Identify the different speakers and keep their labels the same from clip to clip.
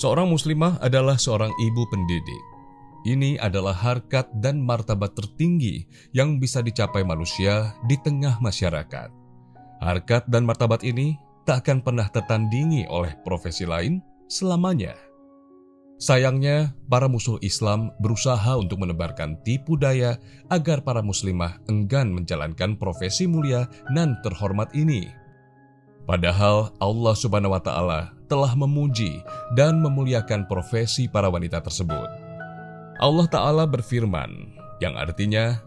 Speaker 1: Seorang muslimah adalah seorang ibu pendidik. Ini adalah harkat dan martabat tertinggi yang bisa dicapai manusia di tengah masyarakat. Harkat dan martabat ini tak akan pernah tertandingi oleh profesi lain selamanya. Sayangnya, para musuh Islam berusaha untuk menebarkan tipu daya agar para muslimah enggan menjalankan profesi mulia dan terhormat ini. Padahal Allah Subhanahu wa Ta'ala telah memuji dan memuliakan profesi para wanita tersebut. Allah Ta'ala berfirman, yang artinya,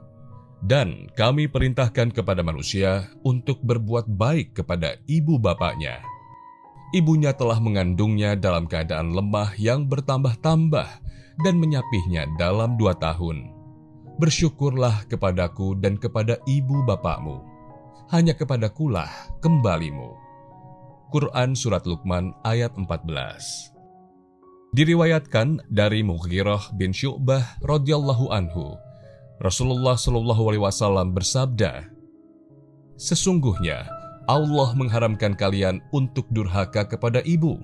Speaker 1: "Dan kami perintahkan kepada manusia untuk berbuat baik kepada ibu bapaknya. Ibunya telah mengandungnya dalam keadaan lemah yang bertambah-tambah dan menyapihnya dalam 2 tahun. Bersyukurlah kepadaku dan kepada ibu bapakmu. Hanya kepadakulah kembalimu." Quran Surat Luqman ayat 14. Diriwayatkan dari Mughirah bin Syu'bah radhiyallahu anhu, Rasulullah Shallallahu alaihi wasallam bersabda, "Sesungguhnya Allah mengharamkan kalian untuk durhaka kepada ibu,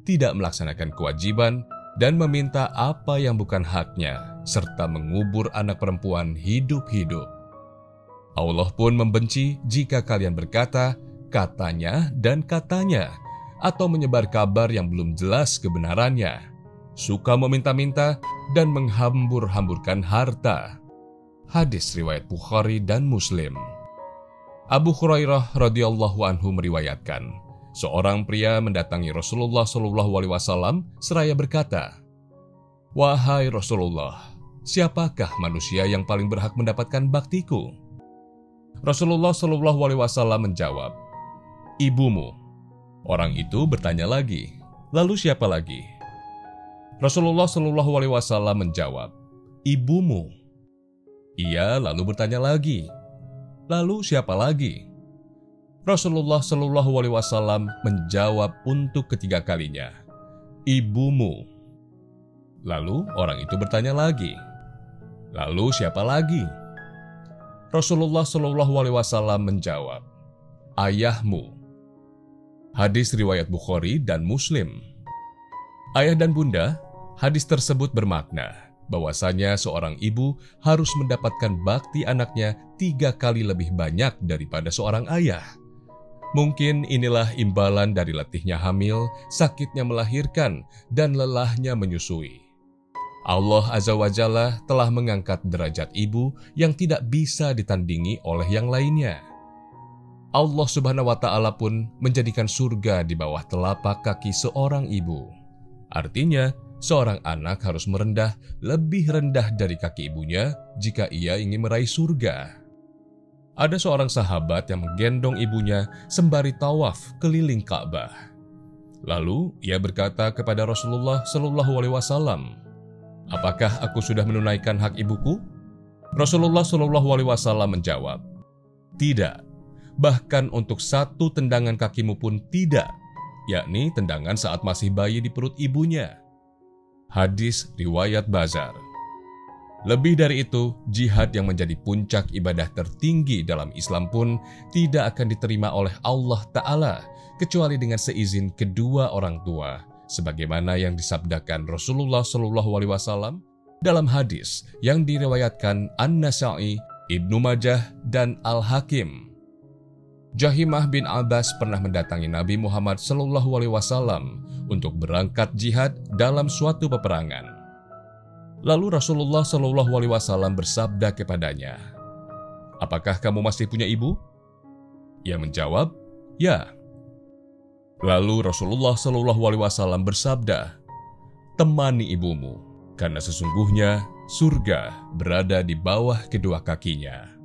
Speaker 1: tidak melaksanakan kewajiban, dan meminta apa yang bukan haknya, serta mengubur anak perempuan hidup-hidup. Allah pun membenci jika kalian berkata, katanya dan katanya, atau menyebar kabar yang belum jelas kebenarannya, suka meminta-minta, dan menghambur-hamburkan harta." Hadis riwayat Bukhari dan Muslim. Abu Hurairah radhiyallahu anhu meriwayatkan, seorang pria mendatangi Rasulullah Shallallahu alaihi wasallam seraya berkata, "Wahai Rasulullah, siapakah manusia yang paling berhak mendapatkan baktiku?" Rasulullah Shallallahu alaihi wasallam menjawab, "Ibumu." Orang itu bertanya lagi, "Lalu siapa lagi?" Rasulullah Shallallahu alaihi wasallam menjawab, "Ibumu." Ia lalu bertanya lagi, "Lalu siapa lagi?" Rasulullah Shallallahu alaihi wasallam menjawab untuk ketiga kalinya, "Ibumu." Lalu orang itu bertanya lagi, "Lalu siapa lagi?" Rasulullah Shallallahu alaihi wasallam menjawab, "Ayahmu." Hadis riwayat Bukhari dan Muslim. Ayah dan bunda, hadis tersebut bermakna bahwasanya seorang ibu harus mendapatkan bakti anaknya 3 kali lebih banyak daripada seorang ayah. Mungkin inilah imbalan dari letihnya hamil, sakitnya melahirkan, dan lelahnya menyusui. Allah Azza wa Jalla telah mengangkat derajat ibu yang tidak bisa ditandingi oleh yang lainnya. Allah Subhanahu wa Ta'ala pun menjadikan surga di bawah telapak kaki seorang ibu. Artinya, seorang anak harus merendah lebih rendah dari kaki ibunya jika ia ingin meraih surga. Ada seorang sahabat yang menggendong ibunya sembari tawaf keliling Ka'bah. Lalu ia berkata kepada Rasulullah Shallallahu alaihi wasallam, "Apakah aku sudah menunaikan hak ibuku?" Rasulullah Shallallahu alaihi wasallam menjawab, "Tidak. Bahkan untuk 1 tendangan kakimu pun tidak, yakni tendangan saat masih bayi di perut ibunya." Hadis riwayat Bazar. Lebih dari itu, jihad yang menjadi puncak ibadah tertinggi dalam Islam pun tidak akan diterima oleh Allah Ta'ala kecuali dengan seizin kedua orang tua, sebagaimana yang disabdakan Rasulullah Shallallahu alaihi wasallam dalam hadis yang diriwayatkan An-Nasa'i, Ibnu Majah, dan Al-Hakim. Jahimah bin Abbas pernah mendatangi Nabi Muhammad SAW untuk berangkat jihad dalam suatu peperangan. Lalu Rasulullah SAW bersabda kepadanya, "Apakah kamu masih punya ibu?" Ia menjawab, "Ya." Lalu Rasulullah SAW bersabda, "Temani ibumu, karena sesungguhnya surga berada di bawah kedua kakinya."